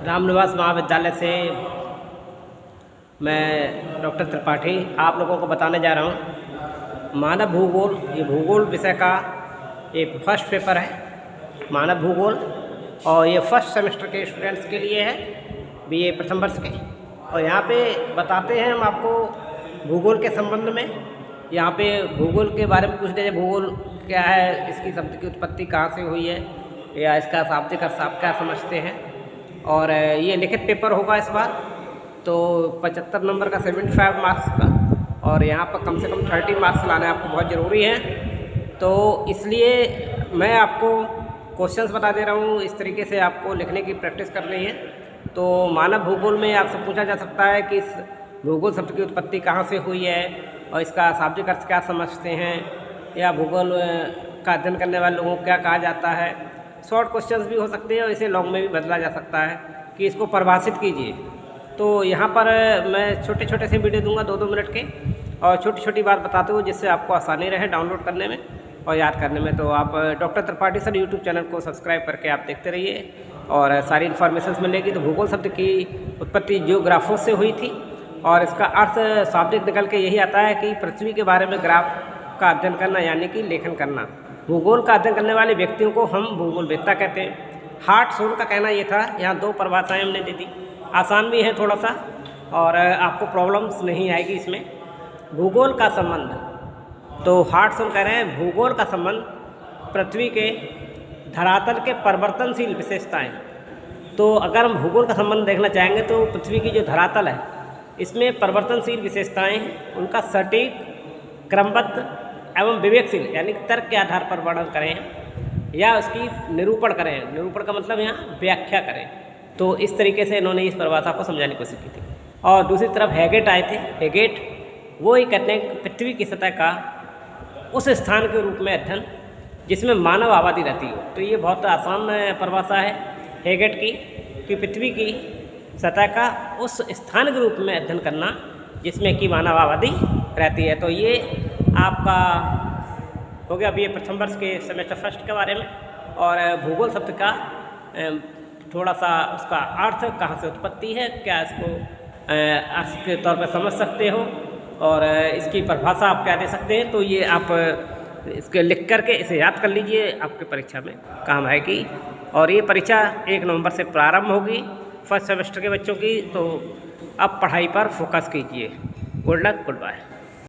रामनिवास महाविद्यालय से मैं डॉक्टर त्रिपाठी आप लोगों को बताने जा रहा हूँ मानव भूगोल। ये भूगोल विषय का एक फर्स्ट पेपर है मानव भूगोल, और ये फर्स्ट सेमेस्टर के स्टूडेंट्स के लिए है, बीए प्रथम वर्ष के। और यहाँ पे बताते हैं हम आपको भूगोल के संबंध में। यहाँ पे भूगोल के बारे में पूछ रहे हैं, भूगोल क्या है, इसकी शब्द की उत्पत्ति कहाँ से हुई है, या इसका शाब्दिक अर्थ आप क्या समझते हैं। और ये लिखित पेपर होगा इस बार, तो 75 नंबर का 75 मार्क्स का, और यहाँ पर कम से कम 30 मार्क्स लाने आपको बहुत ज़रूरी है। तो इसलिए मैं आपको क्वेश्चंस बता दे रहा हूँ, इस तरीके से आपको लिखने की प्रैक्टिस करनी है। तो मानव भूगोल में आपसे पूछा जा सकता है कि इस भूगोल शब्द की उत्पत्ति कहाँ से हुई है और इसका शाब्दिक अर्थ क्या समझते हैं, या भूगोल का अध्ययन करने वाले लोगों को क्या कहा जाता है। शॉर्ट क्वेश्चंस भी हो सकते हैं और इसे लॉन्ग में भी बदला जा सकता है कि इसको परिभाषित कीजिए। तो यहाँ पर मैं छोटे छोटे से वीडियो दूंगा 2-2 मिनट के, और छोटी छोटी बात बताते हुए जिससे आपको आसानी रहे डाउनलोड करने में और याद करने में। तो आप doctor Tripathi sir YouTube channel को सब्सक्राइब करके आप देखते रहिए और सारी इन्फॉर्मेशन मिलेगी। तो भूगोल शब्द की उत्पत्ति जियोग्राफों से हुई थी, और इसका अर्थ शाब्दिक निकल के यही आता है कि पृथ्वी के बारे में ग्राफ का अध्ययन करना, यानी कि लेखन करना। भूगोल का अध्ययन करने वाले व्यक्तियों को हम भूगोलवेत्ता कहते हैं। हार्टशोन का कहना ये था, यहाँ 2 परिभाषाएँ हमने दे दी, आसान भी है थोड़ा सा, और आपको प्रॉब्लम्स नहीं आएगी इसमें। भूगोल का संबंध, तो हार्टशोन कह रहे हैं भूगोल का संबंध पृथ्वी के धरातल के परिवर्तनशील विशेषताएं। तो अगर हम भूगोल का संबंध देखना चाहेंगे तो पृथ्वी की जो धरातल है इसमें परिवर्तनशील विशेषताएं, उनका सटीक, क्रमबद्ध एवं विवेकशील यानी तर्क के आधार पर वर्णन करें या उसकी निरूपण करें। निरूपण का मतलब यहाँ व्याख्या करें। तो इस तरीके से इन्होंने इस परिभाषा को समझाने की कोशिश की थी। और दूसरी तरफ हैगेट आए थे। हैगेट वो ही कहते हैं कि पृथ्वी की सतह का उस स्थान के रूप में अध्ययन जिसमें मानव आबादी रहती हो। तो ये बहुत आसान परिभाषा है हैगेट की, कि पृथ्वी की सतह का उस स्थान के रूप में अध्ययन करना जिसमें कि मानव आबादी रहती है। तो ये आपका हो गया बीए प्रथम वर्ष के सेमेस्टर फर्स्ट के बारे में। और भूगोल शब्द का थोड़ा सा उसका अर्थ, कहाँ से उत्पत्ति है, क्या इसको अर्थ के तौर पर समझ सकते हो, और इसकी परिभाषा आप क्या दे सकते हैं। तो ये आप इसके लिख करके इसे याद कर लीजिए, आपके परीक्षा में काम आएगी। और ये परीक्षा 1 नवंबर से प्रारंभ होगी फर्स्ट सेमेस्टर के बच्चों की। तो अब पढ़ाई पर फोकस कीजिए। Good luck, good bye.